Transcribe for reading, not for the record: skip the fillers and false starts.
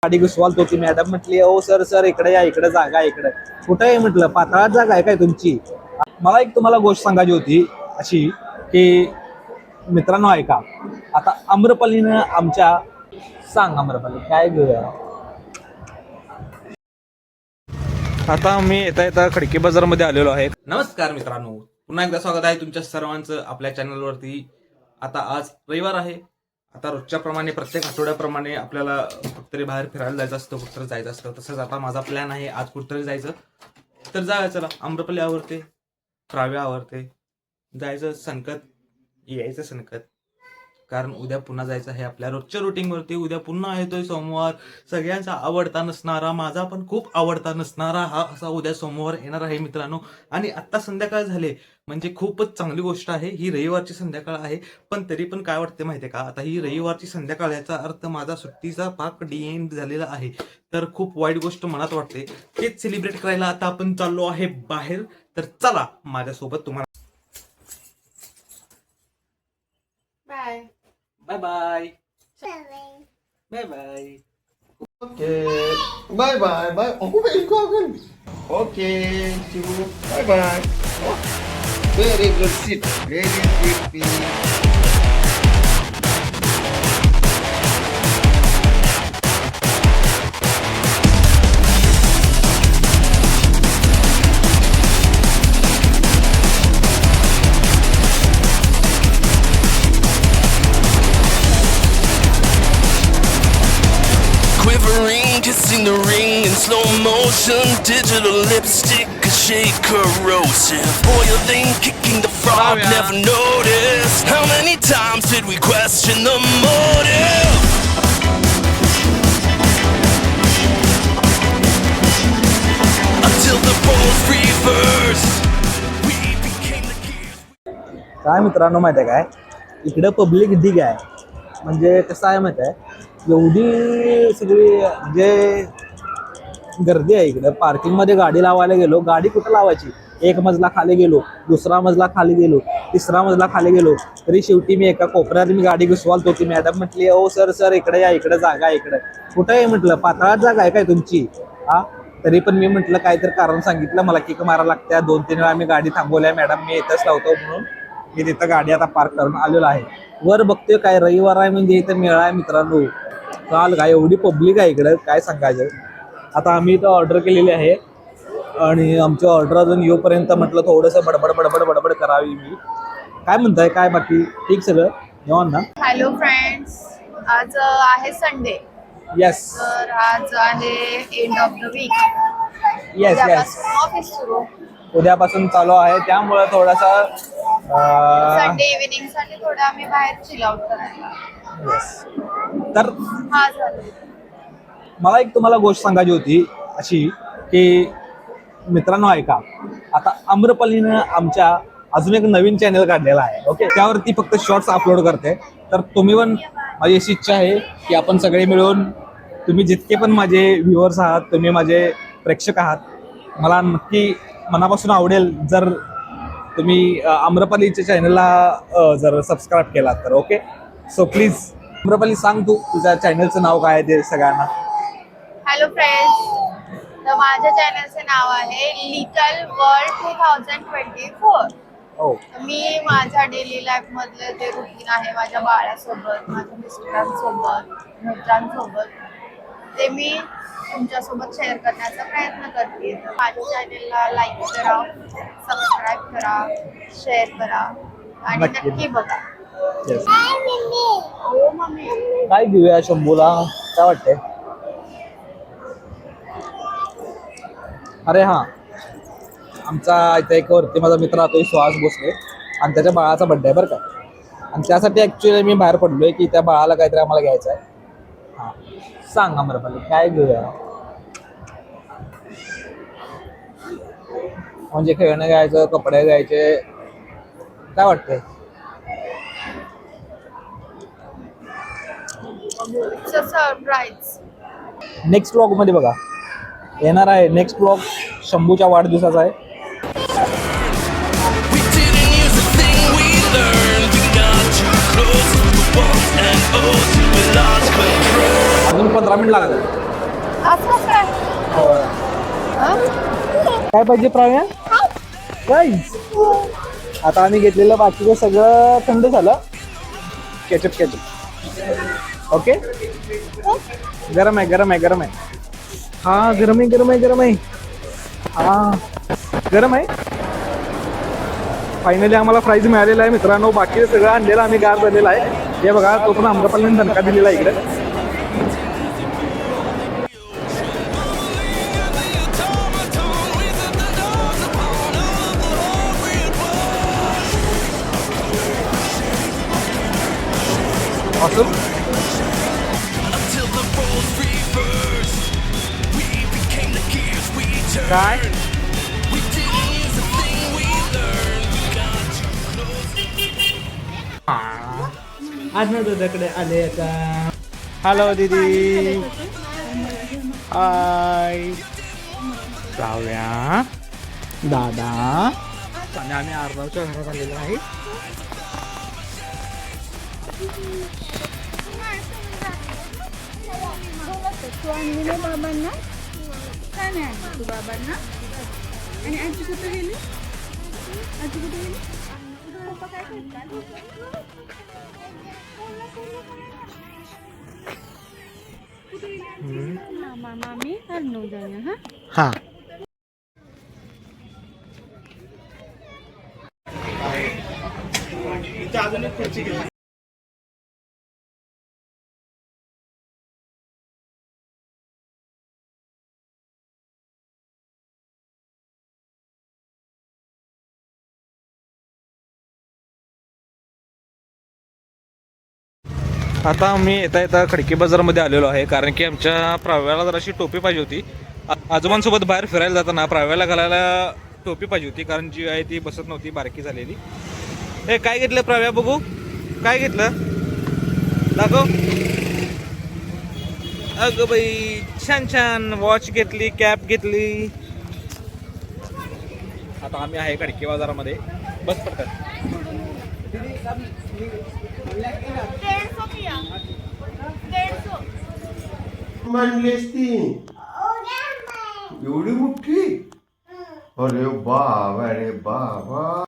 गाडी घुसवाल तो ती मॅडम म्हटली हो सर सर इकडे या, इकडे जागा इकडे. कुठे आहे म्हटलं, पाताळात जागा आहे काय तुमची? मला एक तुम्हाला गोष्ट सांगायची होती अशी की मित्रांनो ऐका, आता आम्रपालीनं आमच्या सांग आम्रपाली काय घेऊया. आता मी येता खडकी बाजारमध्ये आलेलो आहे. नमस्कार मित्रांनो, पुन्हा एकदा स्वागत आहे तुमच्या सर्वांचं आपल्या चॅनलवरती. आता आज रविवार आहे. आता रोजच्या प्रमाणे प्रत्येक आठवड्याप्रमाणे आपल्याला कुठेतरी बाहेर फिरायला जायचं असतं, कुठेतरी जायचं असतं. तसंच आता माझा प्लॅन आहे आज कुठेतरी जायचं. तर जाऊया चला. आम्रपाली आवडते, प्राव्या आवडते, जायचं सनकत, यायचं सनकत. कारण उद्या पुन्हा जायचं आहे आपल्या रोजच्या रुटीनवरती. उद्या पुन्हा येतोय सोमवार, सगळ्यांचा आवडता नसणारा, माझा पण खूप आवडता नसणारा हा असा उद्या सोमवार येणार आहे मित्रांनो. आणि आत्ता संध्याकाळ झाले म्हणजे खूपच चांगली गोष्ट आहे. ही रविवारची संध्याकाळ आहे, पण तरी पण काय वाटते माहितीये का, आता ही रविवारची संध्याकाळ याचा अर्थ माझा सुट्टीचा पाक एंड झालेला आहे. तर खूप वाईट गोष्ट मनात वाटते. तेच सेलिब्रेट करायला आता आपण चाललो आहे बाहेर. तर चला माझ्यासोबत. तुम्हाला bye bye bye bye bye. Okay. Bye bye bye. Oh, where you going? Okay. See you. Bye bye. Oh, very good sit. Very creepy. Quivering, kissing the ring in slow motion. Digital lipstick, a shade corrosive. Oil vein kicking the frog, never noticed. How many times did we question the motive? Until the roles reversed, we became the gears. काय मित्रांनो माहिती आहे काय, इकडं public ढिग आहे. म्हणजे कसं आहे माहिती आहे, एवढी सगळी म्हणजे गर्दी आहे इकडं. पार्किंगमध्ये गाडी लावायला गेलो, गाडी कुठं लावायची, एक मजला खाली गेलो, दुसरा मजला खाली गेलो, तिसरा मजला खाली गेलो, तरी शेवटी मी एका कोपऱ्यात मी गाडी घुसवाल तो ती मॅडम म्हटली हो सर सर इकडे या, इकडे जागा इकडे. कुठं आहे म्हटलं, पाताळात जागा आहे काय तुमची? हा, तरी पण मी म्हटलं काहीतरी कारण सांगितलं, मला किक मारायला लागत्या. 2-3 वेळा मी गाडी थांबवल्या, मॅडम मी इथंच लावतो म्हणून मी तिथं गाडी आता पार्क करून आलेलो आहे. वर बघतोय काय रविवार आहे म्हणजे इथं मेळा आहे मित्रांनो. काल काय एवढी पब्लिक आहे इकडं काय सांगायचं. आता आम्ही इथं ऑर्डर केलेली आहे आणि आमची ऑर्डर अजून येऊपर्यंत म्हटलं थोडंसं बडबड बडबड बडबड करावी मी. काय म्हणताय, काय बाकी ठीक सगळं निवांत ना? हॅलो फ्रेंड्स, आज आहे संडे. येस तर आज आहे end of the week. Yes yes, office सुरू, उद्यापासून चालू आहे. त्यामुळं थोडासा संडे इव्हिनिंग साठी थोडं आम्ही बाहेर चिल आउट करायला. तर हा झालं. मला एक तुम्हाला गोष्ट सांगायची होती अशी की मित्रांनो ऐका, आता आम्रपालीनं आमच्या अजून एक नवीन चॅनल काढलेला आहे. ओके, त्यावरती फक्त शॉर्ट्स अपलोड करते. तर तुम्ही पण, माझी अशी इच्छा आहे की आपण सगळे मिळून, तुम्ही जितके पण माझे व्ह्युअर्स आहात, तुम्ही माझे प्रेक्षक आहात, मला नक्की मनापासून आवडेल जर तुम्ही आम्रपालीच्या चॅनलला जर सबस्क्राईब केला तर. ओके, सो प्लीज आम्रपाली सांग तू तुझ्या चॅनलचं नाव काय आहे ते सगळ्यांना. हॅलो फ्रेंड्स, तर माझ्या चॅनलचे नाव आहे लिटल वर्ल्ड 2024. हो, मी माझ्या डेली लाईफ मधलं जे रुटीन आहे, माझ्या बाळासोबत, माझ्या मिस्टरांसोबत, मित्रांसोबत, ते मी तुमच्यासोबत शेअर करण्याचा प्रयत्न करते. माझ्या चॅनलला लाईक करा, सबस्क्राईब करा, शेअर करा आणि नक्की बघा. येस. हो मम्मी. काय घेऊया शंभूला, काय वाटतंय? अरे हां, आमचा इथं एक वरती माझा मित्र राहतोय सुहास भोसले, आणि त्याच्या बाळाचा बड्डे आहे बरं का. आणि त्यासाठी ॲक्च्युली मी बाहेर पडलोय की त्या बाळाला काहीतरी आम्हाला घ्यायचं आहे. हां, सांग आम्रपाली काय घेऊया. म्हणजे खेळणं घ्यायचं, कपडे घ्यायचे, काय वाटतंय? It's a surprise. Next vlog मध्ये बघा येणार आहे. नेक्स्ट व्लॉग शंभूच्या वाढदिवसाचा आहे. We didn't use a thing we learned. We got too close. The ones and O's, we lost control. अजून 15 मिनिट लागतात. असं कसं काय हं? काय पाहिजे प्राण्या गाईज आता आम्ही घेतलेलं बाकीचं सगळं थंड झालं केचप ओके गरम आहे हा गरम आहे हा गरम आहे फायनली आम्हाला प्राईज मिळालेला आहे मित्रांनो बाकी सगळं आणलेलं आम्ही गार झालेला आहे हे बघा तो पण आम्रपालीने धनका दिलेला आहे इकडे Awesome. Until the roles reversed, we became the gears we turned. काय We did the thing we learned. We got too close. आज ना दादाकडे आले आता हॅलो दीदी हाय जाऊया दादा आणि आम्ही आरनावच्या घरात आलेलो आहे तू आणली ना बाबांना का नाही आणली तू बाबांना आणि आजी कुठे गेली पप्पा काय करतात मामा मामी आणून जाऊया हा हा आता आम्ही येता खडकी बाजारमध्ये आलेलो आहे कारण की आमच्या प्राव्याला जराशी टोपी पाहिजे होती आजोबांसोबत बाहेर फिरायला जाताना प्राव्याला घालायला टोपी पाहिजे होती कारण जी आहे ती बसत नव्हती बारकी झालेली हे काय घेतलं प्राव्या बघू काय घेतलं दाखव अगं बाई छान वॉच घेतली कॅप घेतली आता आम्ही आहे खडकी बाजारामध्ये बस पडतात मांडलीस ती एवढी मोठी अरे बाबा